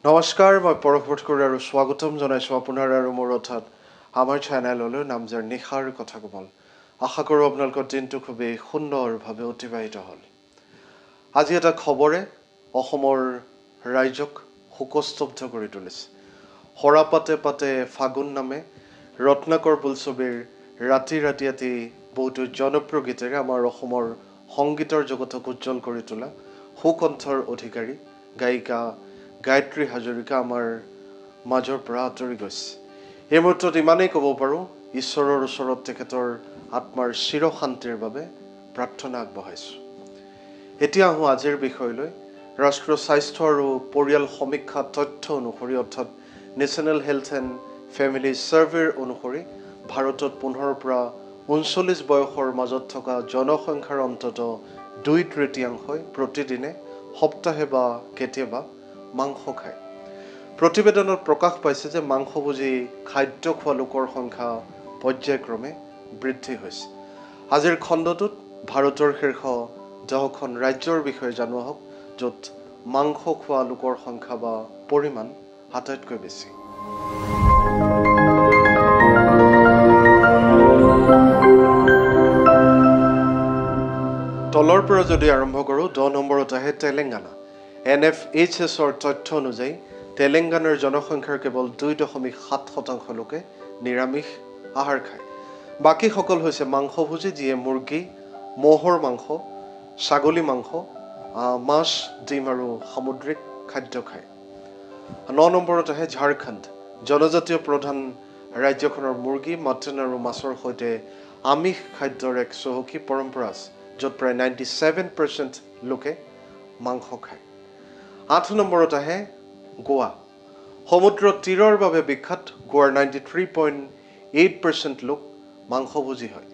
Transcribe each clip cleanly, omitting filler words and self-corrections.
নমস্কাৰ মই পৰশবোধ কৰি আৰু স্বাগতম জনাইছোঁ আপোনাৰ আৰু মোৰ অৰ্থাৎ আমাৰ চেনেললৈ নামজাৰ নিশাৰ কথা কোমল। আশা কৰোঁ আপোনালোকৰ দিনটো খুবেই সুন্দৰভাৱে অতিবাহিত হ'ল। আজি এটা খবৰে অসমৰ ৰাইজক শোকস্তব্ধ কৰি তুলিছে। সৰা পাতে পাতে ফাগুন নামে ৰত্নাকৰ বোলছবিৰ ৰাতি ৰাতি ৰাতি বহুতো জনপ্ৰিয় গীতেৰে আমাৰ অসমৰ সংগীতৰ জগতক উজ্জ্বল কৰি তোলা সুকণ্ঠৰ অধিকাৰী গায়িকা গায়ত্ৰী হাজৰিকা আমাৰ মাজৰ পৰা আঁতৰি গৈছে। এই মুহূৰ্তত ইমানেই ক'ব পাৰোঁ, ঈশ্বৰৰ ওচৰত তেখেতৰ আত্মাৰ চিৰ শান্তিৰ বাবে প্ৰাৰ্থনা আগবঢ়াইছোঁ। এতিয়া আহোঁ আজিৰ বিষয়লৈ। ৰাষ্ট্ৰীয় স্বাস্থ্য আৰু পৰিয়াল সমীক্ষা তথ্য অনুসৰি অৰ্থাৎ নেশ্যনেল হেল্থ এণ্ড ফেমিলি ছাৰ্ভেৰ অনুসৰি ভাৰতত 15 পৰা 39 বয়সৰ মাজত থকা জনসংখ্যাৰ অন্ততঃ 2/3 প্ৰতিদিনে সপ্তাহে বা কেতিয়াবা মাংস খায়। প্ৰতিবেদনত প্ৰকাশ পাইছে যে মাংসভোজী খাদ্য খোৱা লোকৰ সংখ্যা পৰ্যায়ক্ৰমে বৃদ্ধি হৈছে। আজিৰ খণ্ডটোত ভাৰতৰ শীৰ্ষ 10খন ৰাজ্যৰ বিষয়ে জনোৱা হওক, য'ত মাংস খোৱা লোকৰ সংখ্যা বা পৰিমাণ আটাইতকৈ বেছি। তলৰ পৰা যদি আৰম্ভ কৰোঁ, 10 নম্বৰত আহে তেলেংগানা। NFHSৰ তথ্য অনুযায়ী তেলেংগানাৰ জনসংখ্যাৰ কেৱল 2.7% লোকে নিৰামিষ আহাৰ খায়। বাকীসকল হৈছে মাংসভোজী, যিয়ে মুৰ্গী, ম'হৰ মাংস, ছাগলী মাংস, মাছ, ডিম আৰু সামুদ্ৰিক খাদ্য খায়। 9 নম্বৰত আহে ঝাৰখণ্ড। জনজাতীয় প্ৰধান ৰাজ্যখনৰ মুৰ্গী, মাটন আৰু মাছৰ সৈতে আমিষ খাদ্যৰ এক চহকী পৰম্পৰা আছে, য'ত প্ৰায় 97% লোকে মাংস খায়। 8 নম্বৰত আহে গোৱা। সমুদ্ৰ তীৰৰ বাবে বিখ্যাত গোৱাৰ 93.8% লোক মাংসভোজী হয়।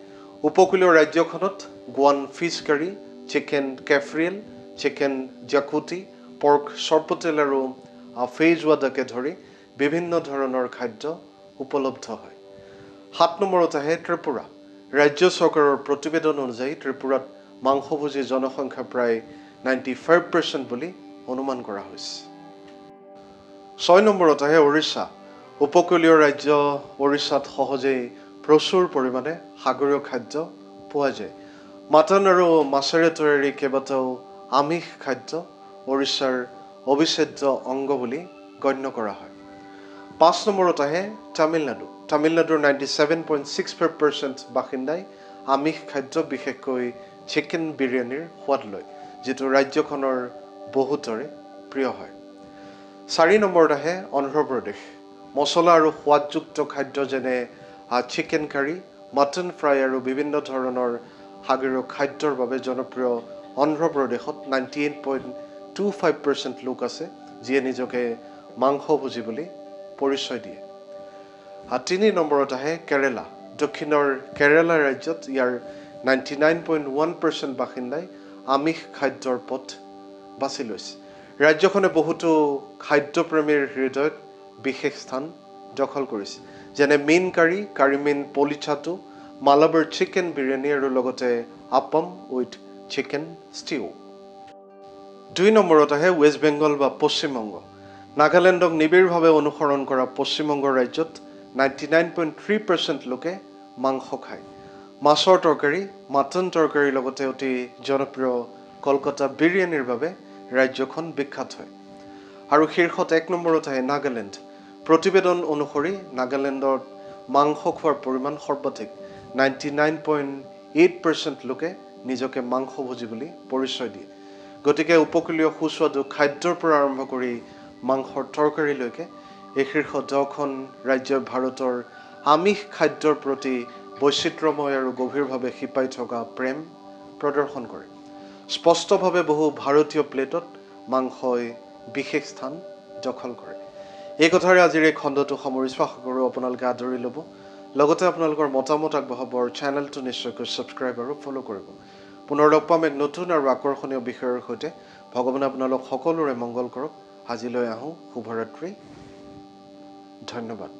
উপকূলীয় ৰাজ্যখনত গোৱান ফিছ কাৰী, চিকেন কেফ্ৰিয়েল, চিকেন জাকুটি, পৰ্ক চৰ্পটেল আৰু ফেইজৱাদাকে ধৰি বিভিন্ন ধৰণৰ খাদ্য উপলব্ধ হয়। 7 নম্বৰত আহে ত্ৰিপুৰা। ৰাজ্য চৰকাৰৰ প্ৰতিবেদন অনুযায়ী ত্ৰিপুৰাত মাংসভোজী জনসংখ্যা প্ৰায় 95% বুলি অনুমান কৰা হৈছে। 6 নম্বৰত আহে উৰিষ্যা। উপকূলীয় ৰাজ্য উৰিষ্যাত সহজেই প্ৰচুৰ পৰিমাণে সাগৰীয় খাদ্য পোৱা যায়। মাটন আৰু মাছেৰে তৈয়াৰী কেইবাটাও আমিষ খাদ্য উৰিষ্যাৰ অবিচ্ছেদ্য অংগ বুলি গণ্য কৰা হয়। 5 নম্বৰত আহে তামিলনাডু। তামিলনাডুৰ 97.65% বাসিন্দাই আমিষ খাদ্য, বিশেষকৈ চিকেন বিৰিয়ানীৰ সোৱাদ লয়, যিটো ৰাজ্যখনৰ বহুতৰে প্ৰিয় হয়। 4 নম্বৰত আহে অন্ধ্ৰপ্ৰদেশ। মছলা আৰু সোৱাদযুক্ত খাদ্য যেনে চিকেন কাৰী, মাটন ফ্ৰাই আৰু বিভিন্ন ধৰণৰ সাগৰীয় খাদ্যৰ বাবে জনপ্ৰিয় অন্ধ্ৰপ্ৰদেশত 98.25% লোক আছে, যিয়ে নিজকে মাংসভোজী বুলি পৰিচয় দিয়ে। 3 নম্বৰত আহে কেৰেলা। দক্ষিণৰ কেৰেলা ৰাজ্যত ইয়াৰ 99.1% বাসিন্দাই আমিষ খাদ্যৰ পথ বাছি লৈছে। ৰাজ্যখনে বহুতো খাদ্যপ্ৰেমীৰ হৃদয়ত বিশেষ স্থান দখল কৰিছে, যেনে মীন কাৰী, কাৰীমীন পলিচাটো, মালাবাৰ চিকেন বিৰিয়ানী আৰু লগতে আপম উইথ চিকেন ষ্টিউ। 2 নম্বৰত আহে ৱেষ্ট বেংগল বা পশ্চিমবংগ। নাগালেণ্ডক নিবিড়ভাৱে অনুসৰণ কৰা পশ্চিমবংগ ৰাজ্যত 99.3% লোকে মাংস খায়। মাছৰ তৰকাৰী, মাটন তৰকাৰীৰ লগতে অতি জনপ্ৰিয় কলকাতা বিৰিয়ানীৰ বাবে ৰাজ্যখন বিখ্যাত হয়। আৰু শীৰ্ষত 1 নম্বৰত আহে নাগালেণ্ড। প্ৰতিবেদন অনুসৰি নাগালেণ্ডত মাংস খোৱাৰ পৰিমাণ সৰ্বাধিক। 99.8% লোকে নিজকে মাংসভোজী বুলি পৰিচয় দিয়ে। গতিকে উপকূলীয় সুস্বাদু খাদ্যৰ পৰা আৰম্ভ কৰি মাংসৰ তৰকাৰীলৈকে এই শীৰ্ষ 10খন ৰাজ্যই ভাৰতৰ আমিষ খাদ্যৰ প্ৰতি বৈচিত্ৰ্যময় আৰু গভীৰভাৱে শিপাই থকা প্ৰেম প্ৰদৰ্শন কৰে। স্পষ্টভাৱে বহু ভাৰতীয় প্লেটত মাংসই বিশেষ স্থান দখল কৰে। এই কথাৰে আজিৰ এই খণ্ডটো সামৰিছোঁ। আশা কৰোঁ আপোনালোকে আদৰি ল'ব, লগতে আপোনালোকৰ মতামত আগবঢ়াব আৰু চেনেলটো নিশ্চয়কৈ ছাবস্ক্ৰাইব আৰু ফ'ল' কৰিব। পুনৰ লগ পাম এক নতুন আৰু আকৰ্ষণীয় বিষয়ৰ সৈতে। ভগৱানে আপোনালোক সকলোৰে মংগল কৰক। আজিলৈ আহোঁ। শুভৰাত্ৰি। ধন্যবাদ।